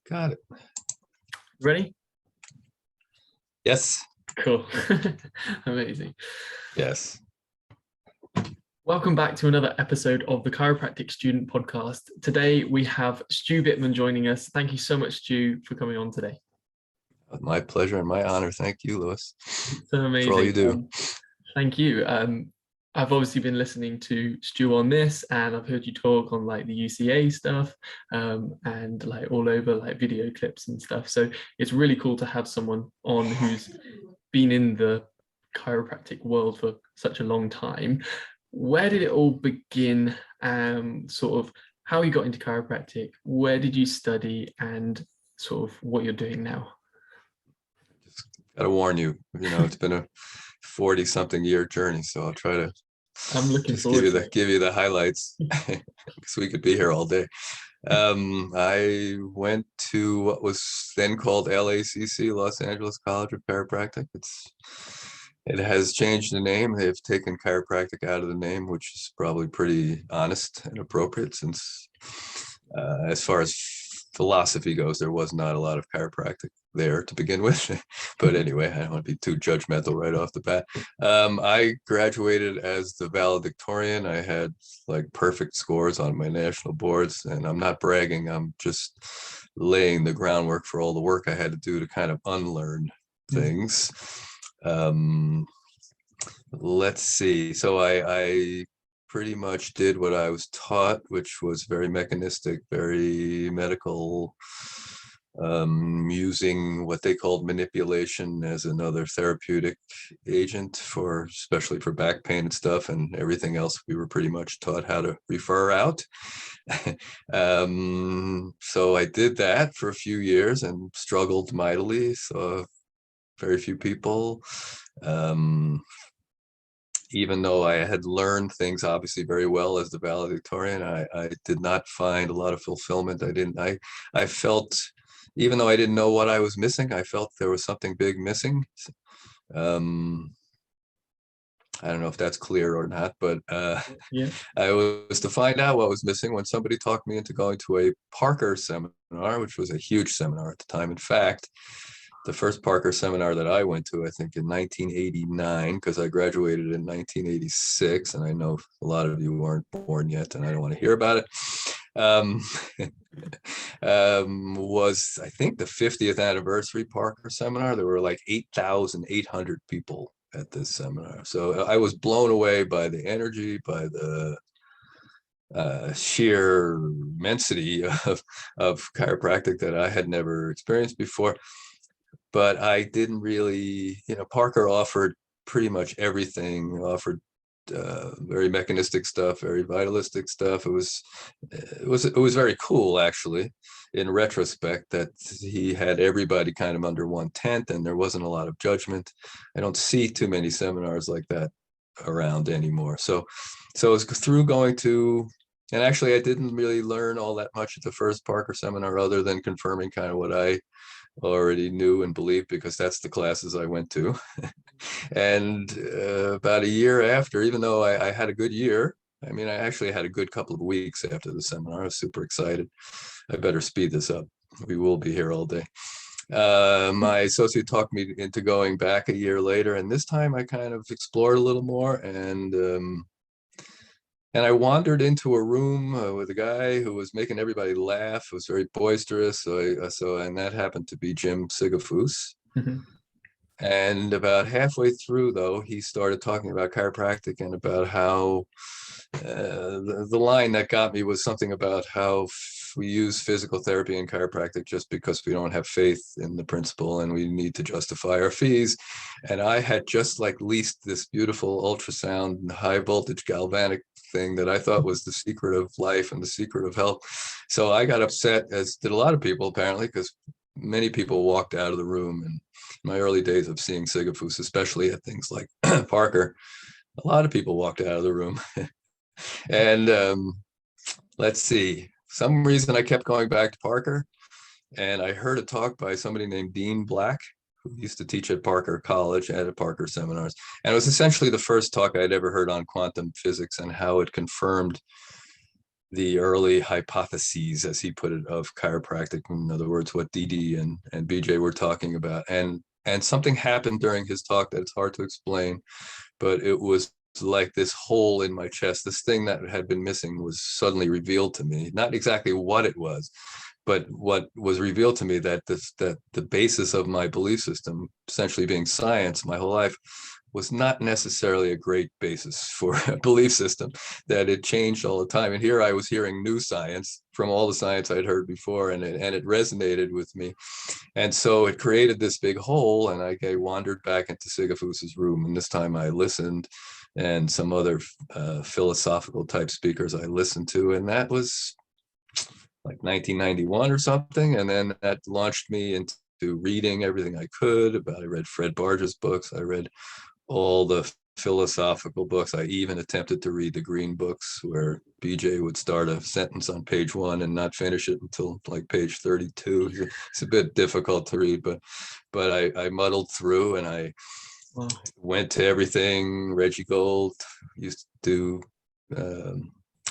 Got it. Ready? Yes. Cool. Amazing. Yes. Welcome back to another episode of the Chiropractic Student Podcast. Today we have Stew Bittman joining us. Thank you so much, Stew, for coming on today. My pleasure and my honor. Thank you, Lewis, So amazing. for all you do. Thank you. I've obviously been listening to Stew on this, and I've heard you talk on like the UCA stuff and like all over like video clips and stuff. So it's really cool to have someone on who's been in the chiropractic world for such a long time. Where did it all begin? Sort of how you got into chiropractic, where did you study, and sort of what you're doing now? Just gotta warn you, it's been a 40-something year journey, so I'll try to give you the highlights because we could be here all day. I went to what was then called LACC, Los Angeles College of Chiropractic. It has changed the name. They've taken chiropractic out of the name, which is probably pretty honest and appropriate since as far as philosophy goes, there was not a lot of chiropractic there to begin with. But anyway, I don't want to be too judgmental right off the bat. I graduated as the valedictorian. I had like perfect scores on my national boards, and I'm not bragging. I'm just laying the groundwork for all the work I had to do to kind of unlearn things. Let's see. So I pretty much did what I was taught, which was very mechanistic, very medical, using what they called manipulation as another therapeutic agent especially for back pain and stuff, and everything else we were pretty much taught how to refer out. So I did that for a few years and struggled mightily. So very few people, even though I had learned things obviously very well as the valedictorian, I did not find a lot of fulfillment. I felt, even though I didn't know what I was missing, I felt there was something big missing. I don't know if that's clear or not, but yeah. I was to find out what was missing when somebody talked me into going to a Parker seminar, which was a huge seminar at the time. In fact, the first Parker seminar that I went to, I think in 1989, because I graduated in 1986, and I know a lot of you weren't born yet, and I don't want to hear about it, was, I think, the 50th anniversary Parker seminar. There were like 8,800 people at this seminar. So I was blown away by the energy, by the sheer immensity of chiropractic that I had never experienced before. But I didn't really, Parker offered pretty much everything, offered very mechanistic stuff, very vitalistic stuff. It was very cool, actually, in retrospect, that he had everybody kind of under one tent and there wasn't a lot of judgment. I don't see too many seminars like that around anymore. So it was through going to, and actually I didn't really learn all that much at the first Parker seminar other than confirming kind of what I already knew and believed, because that's the classes I went to. And about a year after, even though I had a good year, I mean, I actually had a good couple of weeks after the seminar. I was super excited. I better speed this up. We will be here all day. My associate talked me into going back a year later, and this time I kind of explored a little more, and I wandered into a room with a guy who was making everybody laugh. It was very boisterous. And that happened to be Jim Sigafoose. And about halfway through, though, he started talking about chiropractic and about how the line that got me was something about how we use physical therapy and chiropractic just because we don't have faith in the principle and we need to justify our fees. And I had just like leased this beautiful ultrasound high voltage galvanic thing that I thought was the secret of life and the secret of health. So I got upset, as did a lot of people apparently, because many people walked out of the room. And in my early days of seeing Sigafoose, especially at things like Parker, a lot of people walked out of the room. And let's see, some reason I kept going back to Parker, and I heard a talk by somebody named Dean Black, who used to teach at Parker College and at Parker seminars. And it was essentially the first talk I'd ever heard on quantum physics and how it confirmed the early hypotheses, as he put it, of chiropractic. In other words, what DD and BJ were talking about. And something happened during his talk that it's hard to explain, but it was like this hole in my chest. This thing that had been missing was suddenly revealed to me. Not exactly what it was, but what was revealed to me, that the basis of my belief system, essentially being science my whole life, was not necessarily a great basis for a belief system, that it changed all the time. And here I was hearing new science from all the science I'd heard before, and it resonated with me. And so it created this big hole, and I wandered back into Sigafoose's room, and this time I listened, and some other philosophical type speakers I listened to, and that was like 1991 or something. And then that launched me into reading everything I could about. I read Fred Barge's books. I read all the philosophical books. I even attempted to read the green books, where BJ would start a sentence on page 1 and not finish it until like page 32. It's a bit difficult to read, but I muddled through, and I went to everything. Reggie Gold used to do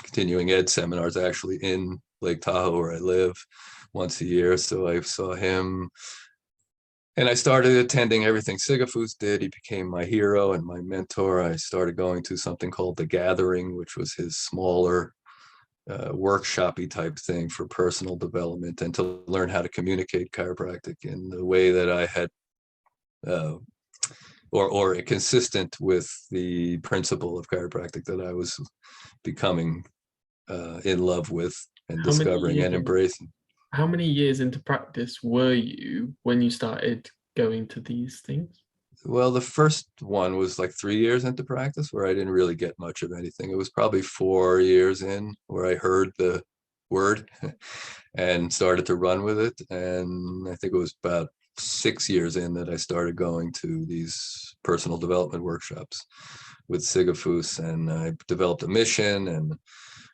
continuing ed seminars actually in Lake Tahoe, where I live, once a year. So I saw him, and I started attending everything Sigafoose did. He became my hero and my mentor. I started going to something called The Gathering, which was his smaller workshop-y type thing for personal development, and to learn how to communicate chiropractic in the way that I had or consistent with the principle of chiropractic that I was becoming in love with and How many discovering and years? embracing. How many years into practice were you when you started going to these things? Well, the first one was like 3 years into practice, where I didn't really get much of anything. It was probably 4 years in where I heard the word and started to run with it. And I think it was about 6 years in that I started going to these personal development workshops with Sigafoose, and I developed a mission, and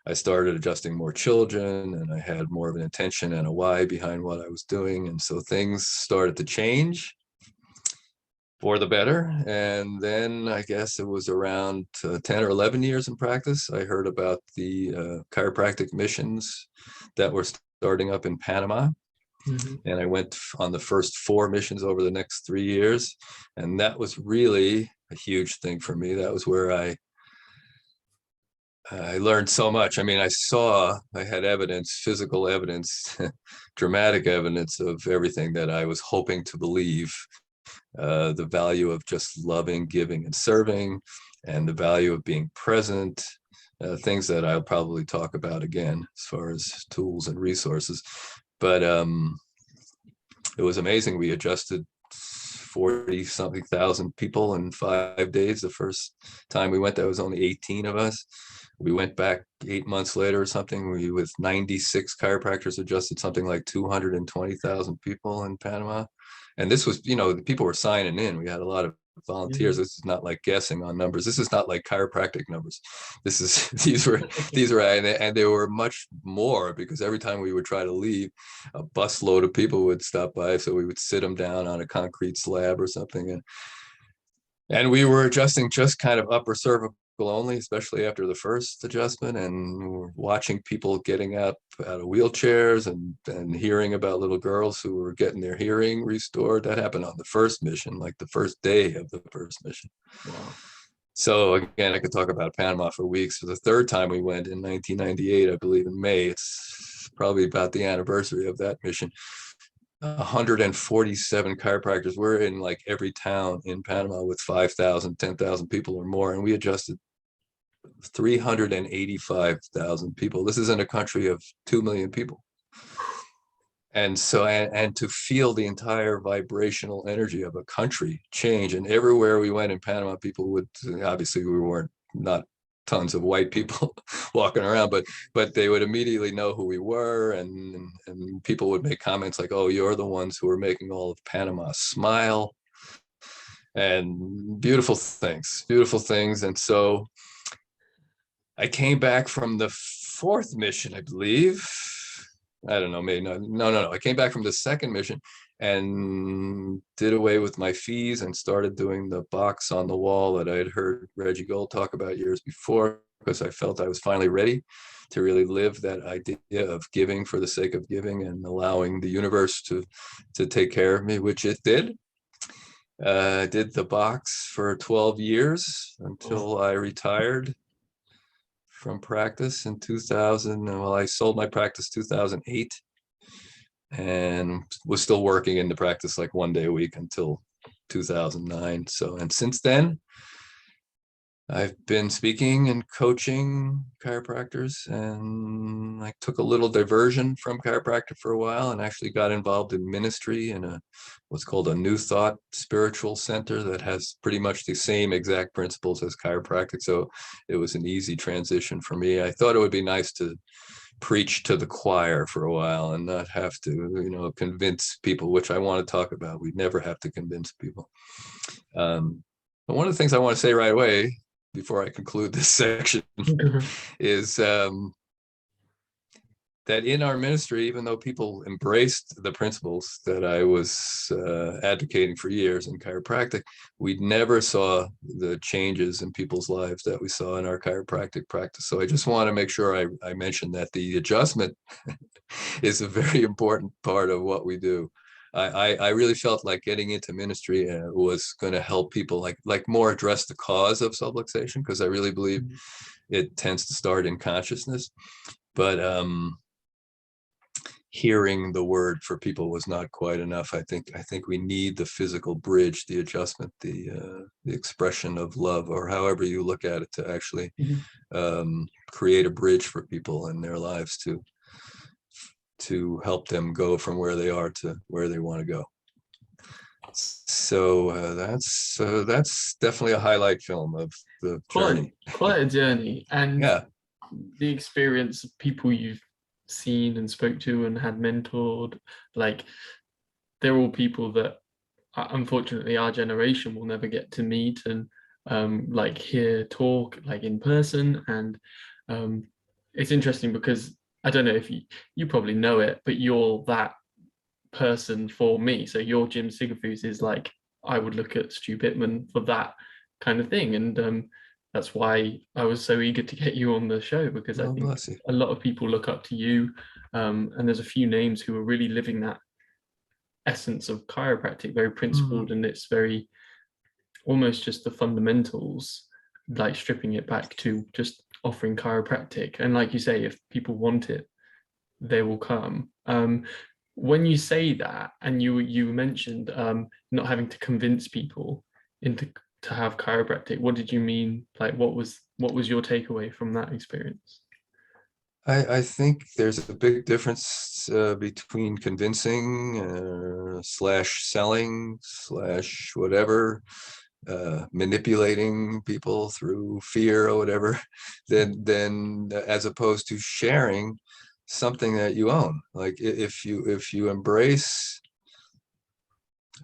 I started adjusting more children, and I had more of an intention and a why behind what I was doing. And so things started to change for the better. And then I guess it was around 10 or 11 years in practice, I heard about the chiropractic missions that were starting up in Panama. Mm-hmm. And I went on the first 4 missions over the next 3 years. And that was really a huge thing for me. That was where I learned so much. I mean, I had evidence, physical evidence, dramatic evidence of everything that I was hoping to believe. The value of just loving, giving, and serving, and the value of being present, things that I'll probably talk about again as far as tools and resources. But it was amazing. We adjusted 40 something thousand people in 5 days. The first time we went, there was only 18 of us. We went back 8 months later or something. We, with 96 chiropractors, adjusted something like 220,000 people in Panama. And this was, the people were signing in. We had a lot of volunteers. This is not like guessing on numbers. This is not like chiropractic numbers. This is these were and there were much more, because every time we would try to leave, a busload of people would stop by. So we would sit them down on a concrete slab or something, and we were adjusting just kind of upper cervical only, especially after the first adjustment, and we're watching people getting out of wheelchairs, and hearing about little girls who were getting their hearing restored. That happened on the first mission, like the first day of the first mission. Wow. So again, I could talk about Panama for weeks. For the third time we went in 1998, I believe in May. It's probably about the anniversary of that mission. 147 chiropractors. We're in like every town in Panama with 5,000, 10,000 people or more, and we adjusted 385,000 people. This is in a country of 2 million people. And so, and to feel the entire vibrational energy of a country change. And everywhere we went in Panama, people would, obviously we weren't, not tons of white people walking around, but they would immediately know who we were, and people would make comments like, "Oh, you're the ones who are making all of Panama smile," and beautiful things. And so I came back from the 4th mission, I believe. I don't know, maybe no. I came back from the 2nd mission and did away with my fees and started doing the box on the wall that I had heard Reggie Gold talk about years before, because I felt I was finally ready really live that idea of giving for the sake of giving and allowing the universe to take care of me, which it did. I did the box for 12 years until I retired from practice in 2000. Well, I sold my practice 2008 and was still working in the practice like 1 day a week until 2009. So, and since then, I've been speaking and coaching chiropractors, and I took a little diversion from chiropractic for a while and actually got involved in ministry in what's called a New Thought spiritual center that has pretty much the same exact principles as chiropractic. So it was an easy transition for me. I thought it would be nice to preach to the choir for a while and not have to, convince people, which I want to talk about. We never have to convince people. But one of the things I want to say right away, before I conclude this section, is that in our ministry, even though people embraced the principles that I was advocating for years in chiropractic, we never saw the changes in people's lives that we saw in our chiropractic practice. So I just want to make sure I mention that the adjustment is a very important part of what we do. I really felt like getting into ministry was going to help people like more address the cause of subluxation, because I really believe it tends to start in consciousness. But hearing the word for people was not quite enough. I think we need the physical bridge, the adjustment, the expression of love, or however you look at it, to actually create a bridge for people in their lives to help them go from where they are to where they want to go. So that's definitely a highlight film of the journey. Quite a journey, and yeah, the experience of people you've seen and spoke to and had mentored, like they're all people that unfortunately our generation will never get to meet and like hear talk like in person. And it's interesting because I don't know if you probably know it, but you're that person for me. So your Jim Sigafoose is like, I would look at Stew Bittman for that kind of thing. And that's why I was so eager to get you on the show, because I think a lot of people look up to you. And there's a few names who are really living that essence of chiropractic, very principled, and it's very almost just the fundamentals, like stripping it back to just offering chiropractic. And like you say, if people want it, they will come. When you say that, and you mentioned not having to convince people to have chiropractic, what did you mean? Like, what was your takeaway from that experience? I think there's a big difference between convincing slash selling slash whatever, manipulating people through fear or whatever, than as opposed to sharing something that you own. Like if you embrace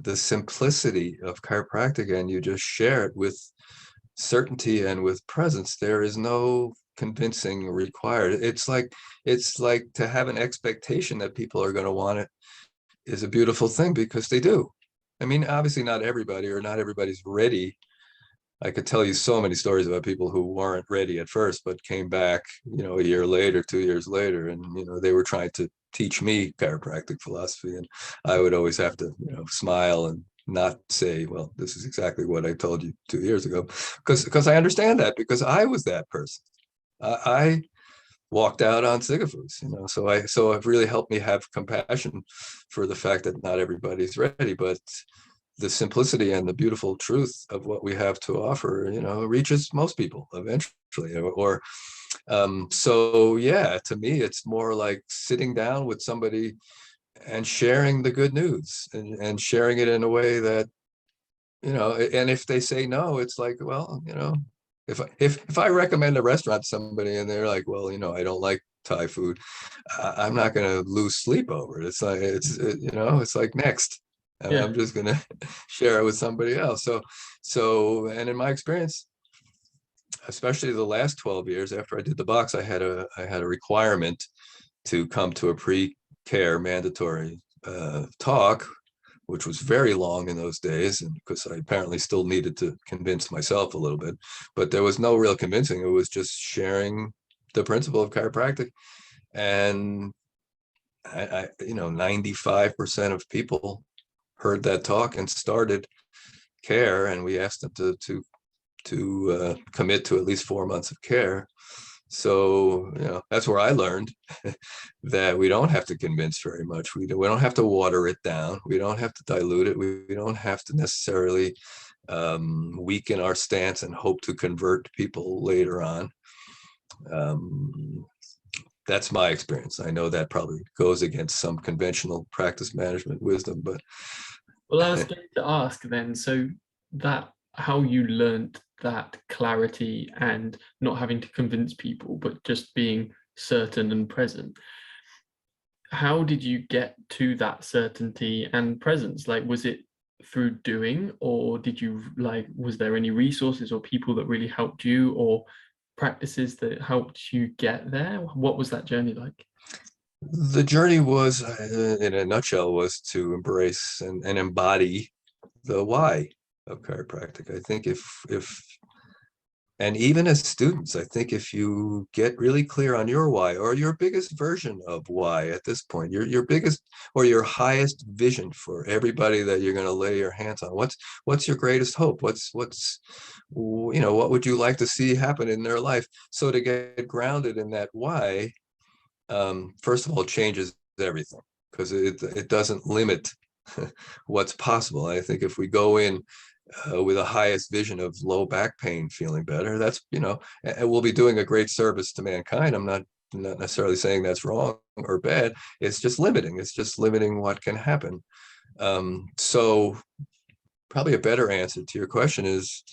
the simplicity of chiropractic and you just share it with certainty and with presence, there is no convincing required. It's like to have an expectation that people are going to want it is a beautiful thing, because they do. I mean, obviously not everybody, or not everybody's ready. I could tell you so many stories about people who weren't ready at first, but came back, a year later, 2 years later, and, they wwere trying to teach me chiropractic philosophy. And I would always have to, smile and not say, well, this is exactly what I told you 2 years ago, because I understand that, because I was that person. I walked out on Sigafoose, so it really helped me have compassion for the fact that not everybody's ready, but the simplicity and the beautiful truth of what we have to offer, reaches most people eventually. Or so yeah, to me, it's more like sitting down with somebody and sharing the good news, and sharing it in a way that, and if they say no, it's like, well, if I recommend a restaurant to somebody and they're like, well, I don't like Thai food, I'm not going to lose sleep over it. It's like, it's like, next. I'm just going to share it with somebody else. So, and in my experience, especially the last 12 years after I did the box, I had a requirement to come to a pre-care mandatory talk, which was very long in those days, and because I apparently still needed to convince myself a little bit, but there was no real convincing. It was just sharing the principle of chiropractic. And I 95% of people heard that talk and started care, and we asked them to commit to at least 4 months of care. So, that's where I learned that we don't have to convince very much. We don't have to water it down. We don't have to dilute it. We don't have to necessarily weaken our stance and hope to convert people later on. That's my experience. I know that probably goes against some conventional practice management wisdom, but Well, I was going to ask then, so that how you learned that clarity and not having to convince people, but just being certain and present. How did you get to that certainty and presence? Like, was it through doing, or did you was there any resources or people that really helped you, or practices that helped you get there? What was that journey like? the journey was, in a nutshell, was to embrace and embody the why of chiropractic. I think if and even as students, I think if you get really clear on your why, or your biggest version of why at this point, your biggest or your highest vision for everybody that you're going to lay your hands on, what's your greatest hope? What's what would you like to see happen in their life? So to get grounded in that why, first of all, changes everything, because it doesn't limit what's possible. I think if we go in with a highest vision of low back pain feeling better, that's and we'll be doing a great service to mankind. I'm not necessarily saying that's wrong or bad. It's just limiting what can happen. So probably a better answer to your question is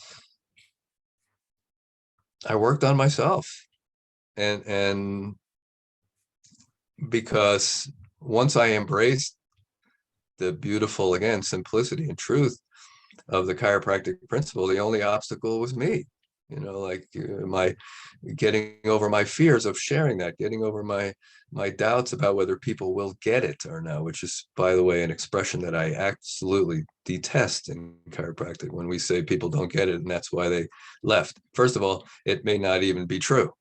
I worked on myself, and because once I embraced the beautiful, again, simplicity and truth of the chiropractic principle, the only obstacle was me. My getting over my fears of sharing that, getting over my doubts about whether people will get it or not, which is, by the way, an expression that I absolutely detest in chiropractic, when we say people don't get it and that's why they left. First of all, it may not even be true.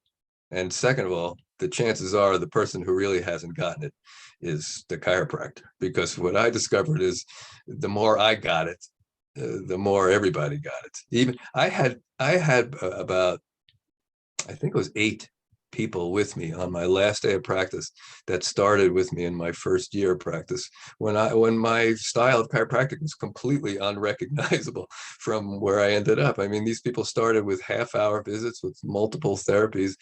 And second of all, the chances are the person who really hasn't gotten it is the chiropractor, because what I discovered is the more I got it, the more everybody got it. Even I had about, I think it was 8 people with me on my last day of practice that started with me in my first year of practice, when my style of chiropractic was completely unrecognizable from where I ended up. I mean, these people started with half-hour visits with multiple therapies,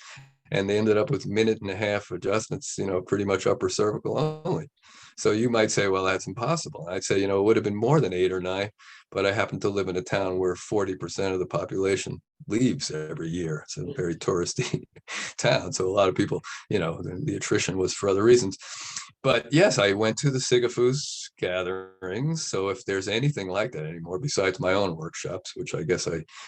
and they ended up with 1.5-minute adjustments, pretty much upper cervical only. So you might say, well, that's impossible. I'd say, it would have been more than 8 or 9, but I happen to live in a town where 40% of the population leaves every year. It's a very touristy town. So a lot of people, the attrition was for other reasons. But yes, I went to the Sigafoose gatherings. So if there's anything like that anymore, besides my own workshops, which I guess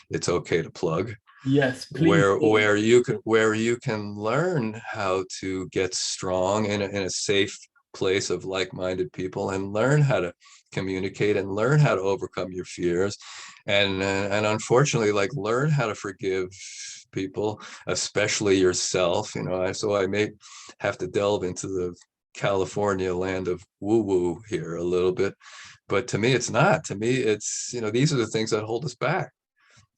it's okay to plug, Yes, please. where you can learn how to get strong in a safe place of like-minded people, and learn how to communicate, and learn how to overcome your fears, and unfortunately, learn how to forgive people, especially yourself. So I may have to delve into the California land of woo-woo here a little bit, but to me it's not. To me it's, these are the things that hold us back,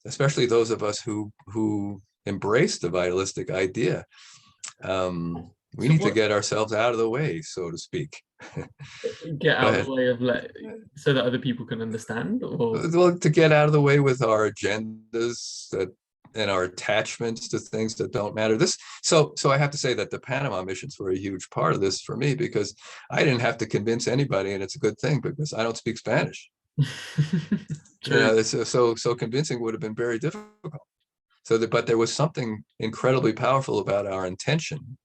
especially those of us who embrace the vitalistic idea. We So need to what, get ourselves out of the way, so to speak. get Go out of ahead. the way of so that other people can understand, or Well, to get out of the way with our agendas and our attachments to things that don't matter. So I have to say that the Panama missions were a huge part of this for me, because I didn't have to convince anybody, and it's a good thing because I don't speak Spanish. true. So convincing would have been very difficult. But there was something incredibly powerful about our intention.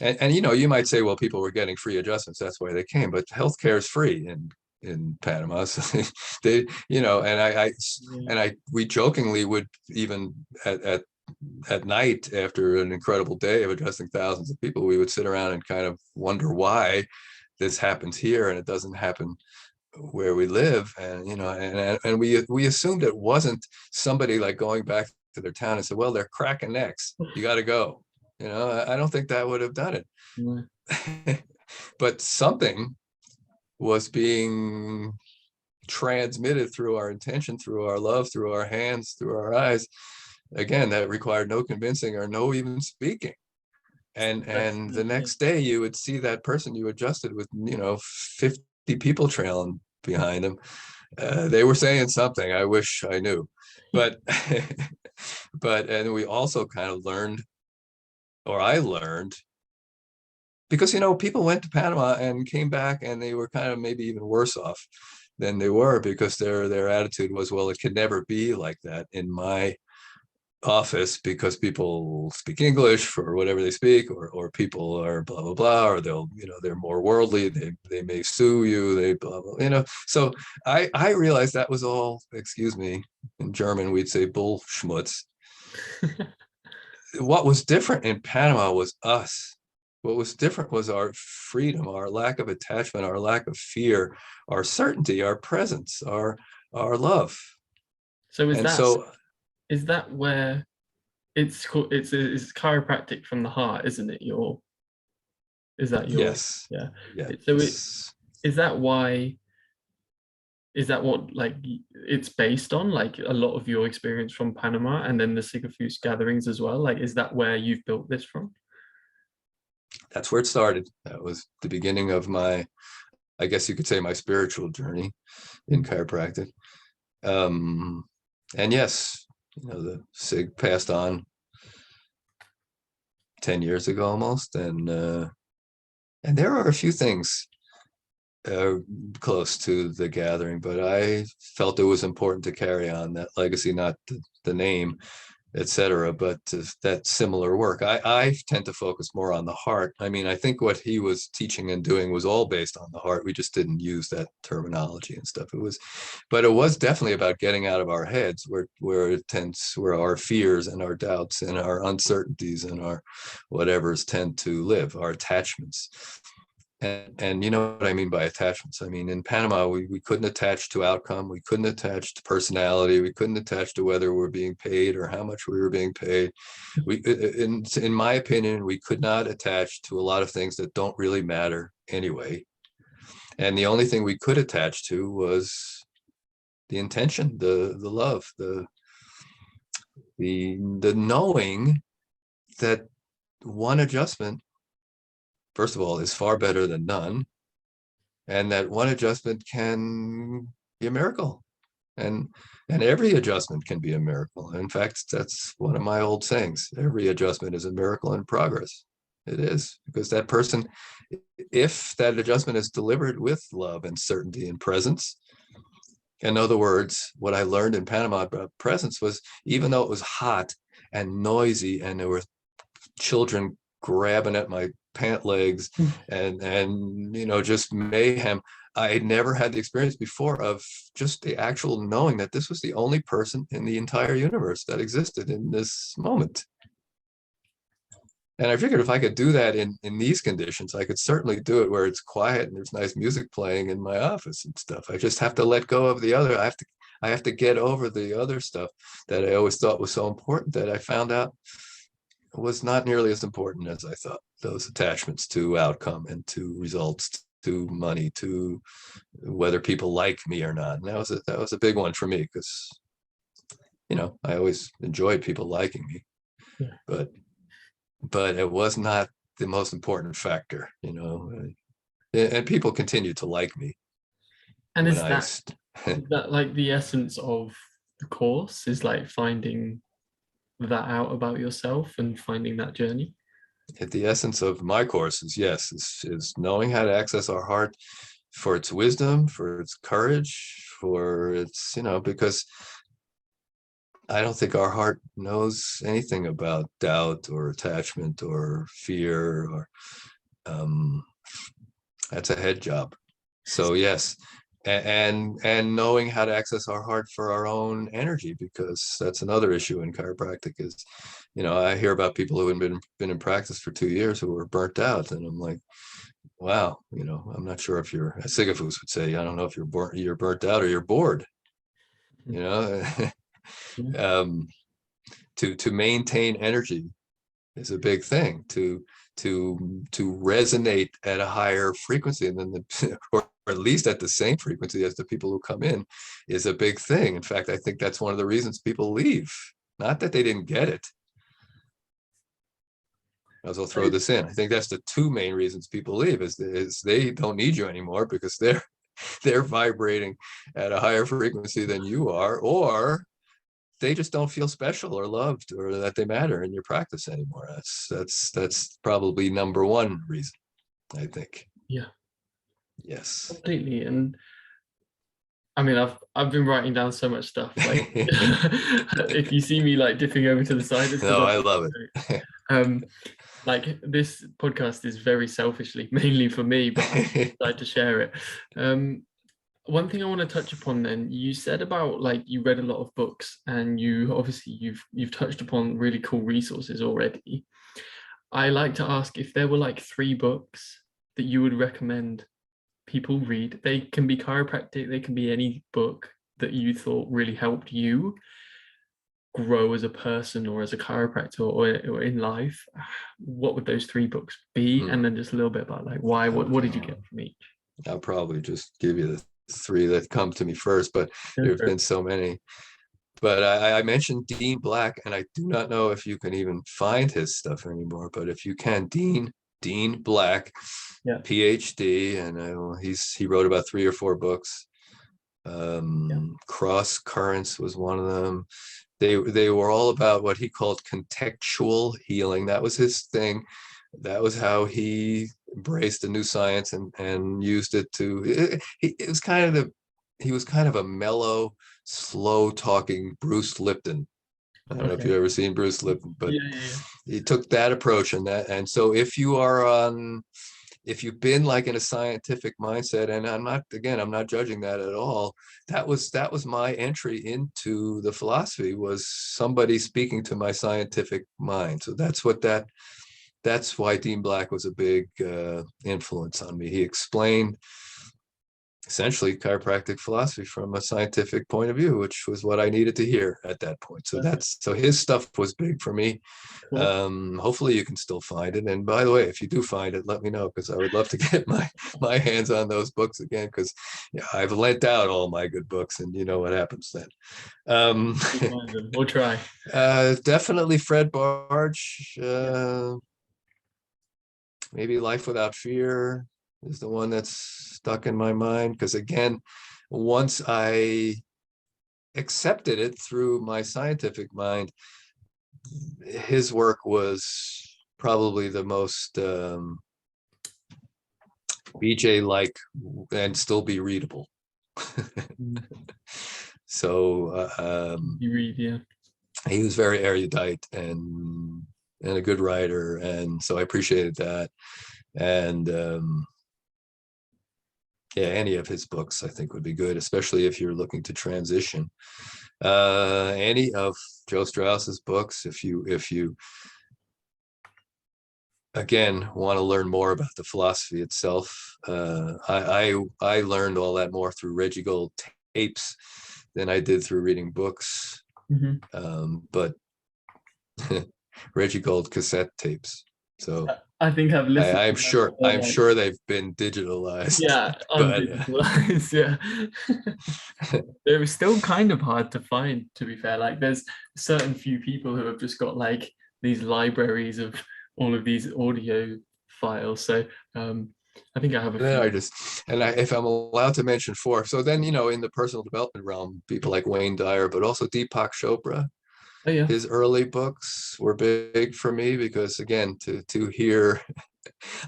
And you might say, well, people were getting free adjustments, that's why they came. But healthcare is free in Panama, so they, we jokingly would, even at night, after an incredible day of adjusting thousands of people, we would sit around and kind of wonder why this happens here and it doesn't happen where we live. And and we assumed it wasn't somebody going back to their town and said, well, they're cracking necks, you got to go. I don't think that would have done it. Yeah. But something was being transmitted through our intention, through our love, through our hands, through our eyes. Again, that required no convincing or no even speaking. And the next day you would see that person you adjusted with, 50 people trailing behind them. They were saying something. I wish I knew, but and we also kind of learned, or I learned, because people went to Panama and came back and they were kind of maybe even worse off than they were, because their attitude was, well, it could never be like that in my office because people speak English for whatever they speak, or people are blah blah blah, or they'll they're more worldly, they may sue you, they blah blah. So I realized that was all, excuse me, in German we'd say bullschmutz. What was different in Panama was us. What was different was our freedom, our lack of attachment, our lack of fear, our certainty, our presence, our love. So And so is that where it's called, it's chiropractic from the heart, isn't it? yes, yeah. yeah. So is that what like it's based on, like a lot of your experience from Panama and then the Sigafoose gatherings as well? Like, is that where you've built this from? That's where it started. That was the beginning of my, I guess you could say, my spiritual journey in chiropractic. And yes, the Sig passed on 10 years ago almost, and there are a few things close to the gathering, but I felt it was important to carry on that legacy, not the name, etc., but that similar work. I tend to focus more on the heart. I mean, I think what he was teaching and doing was all based on the heart. We just didn't use that terminology and stuff. But it was definitely about getting out of our heads, where our fears and our doubts and our uncertainties and our whatevers tend to live, our attachments. And you know what I mean by attachments. I mean, in Panama, we couldn't attach to outcome. We couldn't attach to personality. We couldn't attach to whether we're being paid or how much we were being paid. In my opinion, we could not attach to a lot of things that don't really matter anyway. And the only thing we could attach to was the intention, the love, the knowing that one adjustment, first of all, is far better than none, and that one adjustment can be a miracle, and every adjustment can be a miracle. In fact, that's one of my old sayings: every adjustment is a miracle in progress. It is, because that person, if that adjustment is delivered with love and certainty and presence. In other words, what I learned in Panama about presence was, even though it was hot and noisy and there were children grabbing at my pant legs and just mayhem, I had never had the experience before of just the actual knowing that this was the only person in the entire universe that existed in this moment. And I figured if I could do that in these conditions, I could certainly do it where it's quiet and there's nice music playing in my office and stuff. I just have to let go of the other. I have to get over the other stuff that I always thought was so important, that I found out was not nearly as important as I thought. Those attachments to outcome and to results, to money, to whether people like me or not. And that was a big one for me, because I always enjoyed people liking me. Yeah. But it was not the most important factor, and people continue to like me. And is that like the essence of the course, is like finding that out about yourself and finding that journey? The essence of my courses, yes, is knowing how to access our heart for its wisdom, for its courage, for its, because I don't think our heart knows anything about doubt or attachment or fear, or that's a head job. So yes, and knowing how to access our heart for our own energy, because that's another issue in chiropractic is, I hear about people who have been in practice for 2 years who were burnt out, and I'm like, wow, I'm not sure if you're, as Sigafoose would say, I don't know if you're burnt out or you're bored. to maintain energy is a big thing. To resonate at a higher frequency, and then or at least at the same frequency as the people who come in, is a big thing. In fact, I think that's one of the reasons people leave. Not that they didn't get it. As I'll throw this in, I think that's the two main reasons people leave is they don't need you anymore because they're vibrating at a higher frequency than you are, or they just don't feel special or loved or that they matter in your practice anymore. That's probably number one reason, I think. Yeah, Yes. completely. And I mean, I've been writing down so much stuff. Like, if you see me like dipping over to the side, it's No, because I love it. like this podcast is very selfishly, mainly for me, but I decide to share it. One thing I want to touch upon then, you said about like you read a lot of books and you obviously you've touched upon really cool resources already. I like to ask if there were like 3 books that you would recommend people read. They can be chiropractic, they can be any book that you thought really helped you grow as a person or as a chiropractor or in life. What would those 3 books be? And then just a little bit about like why, what did you get from each? I'll probably just give you the 3 that come to me first, but there have been so many. But I mentioned Dean Black, and I do not know if you can even find his stuff anymore, but if you can, Dean Black, Yeah. PhD, and he wrote about 3 or 4 books. Cross Currents was one of them. They were all about what he called contextual healing. That was his thing. That was how he embraced the new science and used it to. It was kind of he was kind of a mellow, slow talking Bruce Lipton. I don't know if you've ever seen Bruce Lipton, but he took that approach and so if you've been like in a scientific mindset, and I'm not judging that at all. That was my entry into the philosophy, was somebody speaking to my scientific mind. So that's why Dean Black was a big influence on me. He explained essentially chiropractic philosophy from a scientific point of view, which was what I needed to hear at that point. So his stuff was big for me. Cool. Hopefully you can still find it. And by the way, if you do find it, let me know, because I would love to get my hands on those books again, because I've lent out all my good books, and you know what happens then. We'll try. Definitely Fred Barge. Maybe Life Without Fear is the one that's stuck in my mind, because again, once I accepted it through my scientific mind, his work was probably the most BJ-like and still be readable. So you read, yeah. He was very erudite and a good writer, and so I appreciated that. And any of his books I think would be good, especially if you're looking to transition. Any of Joe Strauss's books, if you again want to learn more about the philosophy itself. I learned all that more through Reggie Gold tapes than I did through reading books. But Reggie Gold cassette tapes. So I think I've listened. I'm sure they've been digitalized. Yeah, digitalized. Yeah. They were still kind of hard to find, to be fair. Like there's certain few people who have just got like these libraries of all of these audio files. So I think I have a few. If I'm allowed to mention 4. So then, in the personal development realm, people like Wayne Dyer, but also Deepak Chopra. Oh, yeah. His early books were big for me because, again, to hear,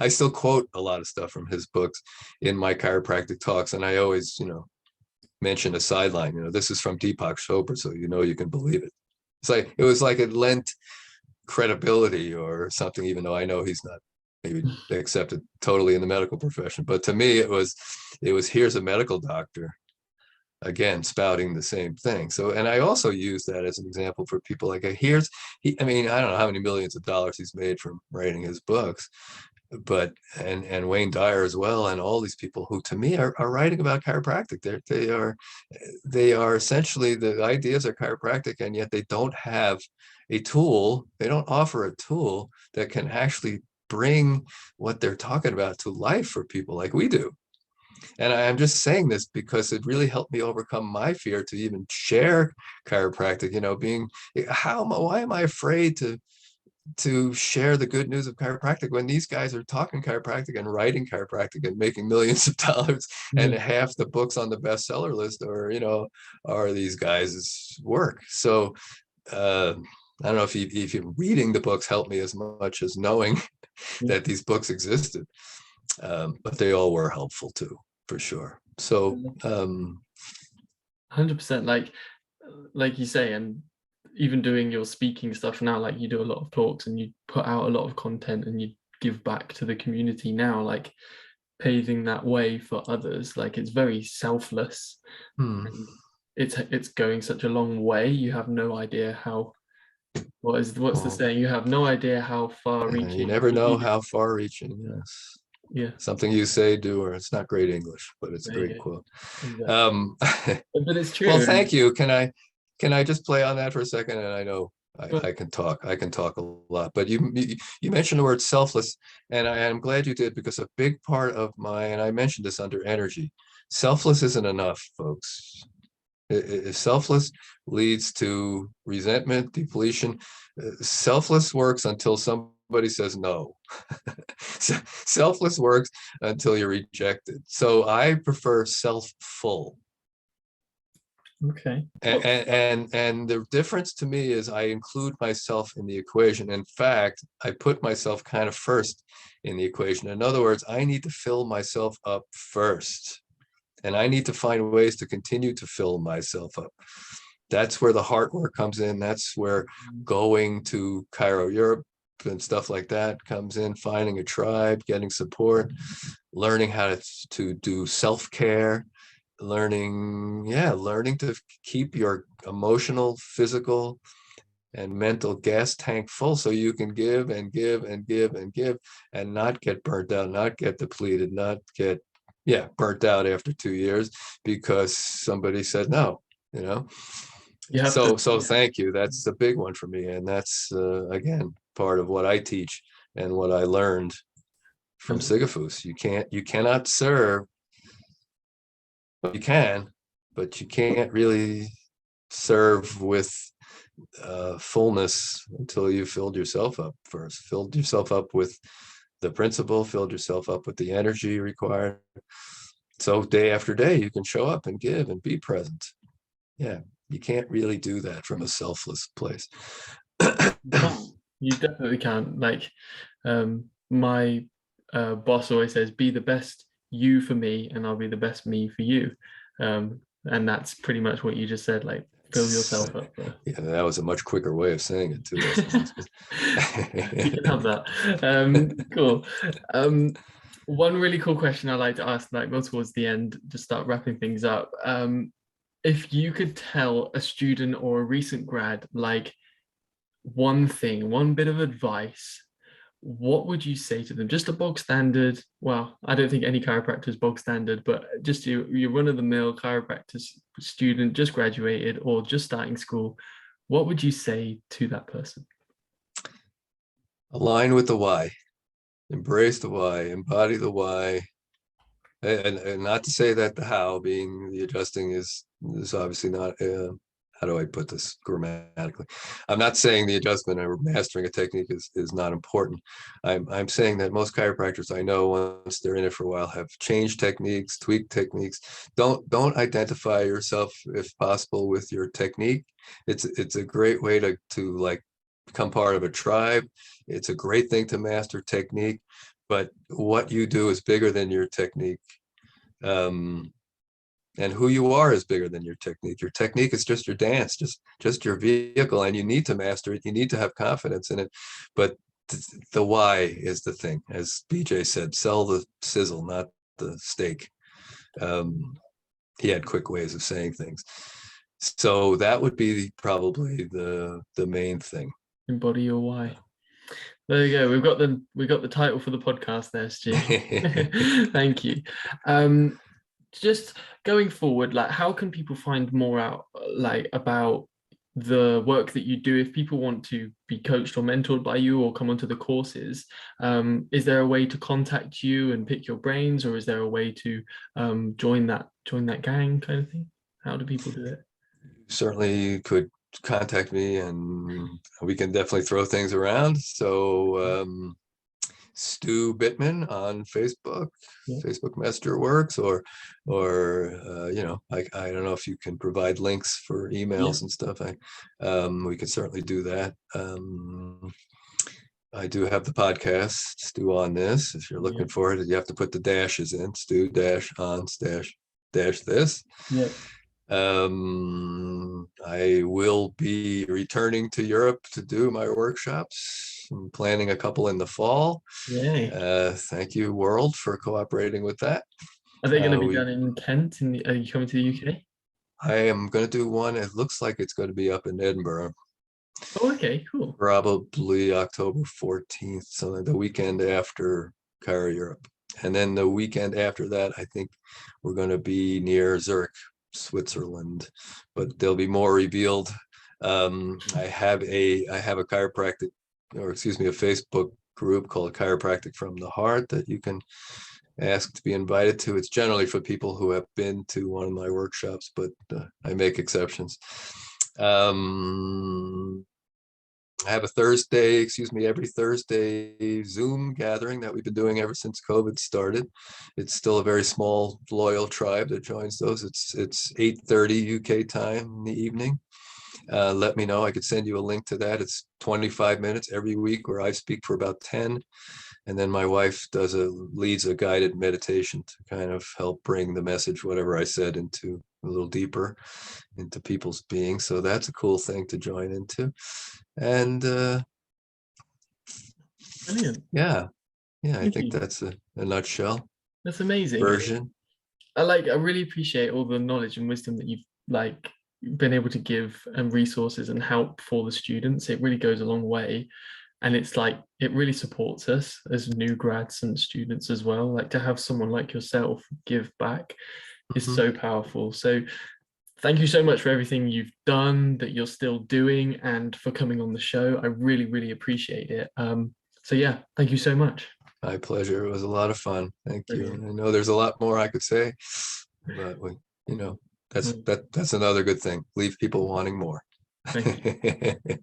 I still quote a lot of stuff from his books in my chiropractic talks, and I always, mention a sideline. This is from Deepak Chopra, so you can believe it. It was like it lent credibility or something, even though I know he's not maybe accepted totally in the medical profession. But to me, it was here's a medical doctor, again, spouting the same thing. So, and I also use that as an example for people like, I don't know how many millions of dollars he's made from writing his books, but, and Wayne Dyer as well. And all these people who to me are writing about chiropractic. They are essentially, the ideas are chiropractic, and yet they don't have a tool. They don't offer a tool that can actually bring what they're talking about to life for people like we do. And I'm just saying this because it really helped me overcome my fear to even share chiropractic, why am I afraid to share the good news of chiropractic when these guys are talking chiropractic and writing chiropractic and making millions of dollars, and half the books on the bestseller list are these guys' work. So I don't know if you reading the books helped me as much as knowing that these books existed, but they all were helpful too, for sure. So 100%, like you say, and even doing your speaking stuff now, like you do a lot of talks and you put out a lot of content and you give back to the community now, like paving that way for others. Like it's very selfless. And it's going such a long way. You have no idea how, what's the saying? You have no idea how far reaching. You never know how far reaching. Yes. Yeah. Something you say, do, or it's not great English, but it's a great quote. Exactly. But it's true. Well, thank you. Can I just play on that for a second? And I know I can talk a lot, but you mentioned the word selfless, and I'm glad you did, because a big part of and I mentioned this under energy, selfless isn't enough, folks. If selfless leads to resentment, depletion, selfless works until somebody says no. Selfless works until you're rejected. So I prefer self-full. Okay. And the difference to me is I include myself in the equation. In fact, I put myself kind of first in the equation. In other words, I need to fill myself up first. And I need to find ways to continue to fill myself up. That's where the heart work comes in. That's where going to Chiro Europe and stuff like that comes in, finding a tribe, getting support, learning how to do self-care, learning to keep your emotional, physical, and mental gas tank full so you can give and give and give and give and not get burnt out, not get depleted, not get burnt out after 2 years because somebody said no, So thank you. That's a big one for me. And that's, again, part of what I teach and what I learned from Sigafoose. You cannot serve, you can, but you can't really serve with fullness until you filled yourself up first, filled yourself up with the principle, filled yourself up with the energy required. So day after day, you can show up and give and be present. Yeah, you can't really do that from a selfless place. You definitely can't. Like my boss always says, be the best you for me and I'll be the best me for you. And that's pretty much what you just said, like fill yourself up. Yeah, that was a much quicker way of saying it too. You can have that. Cool. One really cool question I like to ask, like go towards the end, just start wrapping things up. If you could tell a student or a recent grad, like one bit of advice, what would you say to them? Just a bog standard, well, I don't think any chiropractor is bog standard, but just your run-of-the-mill chiropractor student, just graduated or just starting school, what would you say to that person? Align with the why. Embrace the why, embody the why. And not to say that the how, being the adjusting, is obviously not, how do I put this grammatically? I'm not saying the adjustment or mastering a technique is not important. I'm saying that most chiropractors I know, once they're in it for a while, have changed techniques, tweaked techniques. Don't identify yourself, if possible, with your technique. It's a great way to like become part of a tribe. It's a great thing to master technique, but what you do is bigger than your technique. And who you are is bigger than your technique. Your technique is just your dance, just your vehicle, and you need to master it. You need to have confidence in it. But the why is the thing. As BJ said, sell the sizzle, not the steak. He had quick ways of saying things. So that would be probably the main thing. Embody your why. There you go. We've got the title for the podcast there, Stu. Thank you. Just going forward, like how can people find more out, like about the work that you do, if people want to be coached or mentored by you or come onto the courses, is there a way to contact you and pick your brains, or is there a way to join that gang kind of thing? How do people do it? Certainly could contact me, and we can definitely throw things around. So Stew Bittman on Facebook. Yeah. Facebook Messenger works, or you know, I don't know if you can provide links for Yeah. emails and stuff. We can certainly do that. I do have the podcast Stew on This. If you're Yeah. looking for it, you have to put the dashes in, Stew dash on dash this. Yeah. I will be returning to Europe to do my workshops. I'm planning a couple in the fall. Yeah. Thank you, world, for cooperating with that. Are they going to be We done in Kent? Are you coming to the UK? I am going to do one. It looks like it's going to be up in Edinburgh, Oh, okay, cool. probably October 14th, so the weekend after Chiro Europe. And then the weekend after that, I think we're going to be near Zurich, Switzerland, but there'll be more revealed. I have a chiropractic, or excuse me, a Facebook group called Chiropractic from the Heart that you can ask to be invited to. It's generally for people who have been to one of my workshops, but I make exceptions. I have a every Thursday Zoom gathering that we've been doing ever since COVID started. It's still a very small, loyal tribe that joins those. It's 8:30 UK time in the evening. Let me know. I could send you a link to that. It's 25 minutes every week where I speak for about 10. And then my wife leads a guided meditation to kind of help bring the message, whatever I said, into a little deeper into people's being. So that's a cool thing to join into. And Brilliant. yeah, I Thank think you. that's a nutshell That's amazing. version. I really appreciate all the knowledge and wisdom that you've been able to give, and resources and help for the students. It really goes a long way. And it's it really supports us as new grads and students as well. Like, to have someone like yourself give back is Mhm. so powerful. So thank you so much for everything you've done, that you're still doing, and for coming on the show. I really, really appreciate it. So yeah, thank you so much. My pleasure. It was a lot of fun. Thank you. Brilliant. I know there's a lot more I could say, but you know, Mm, that's another good thing. Leave people wanting more. thank you.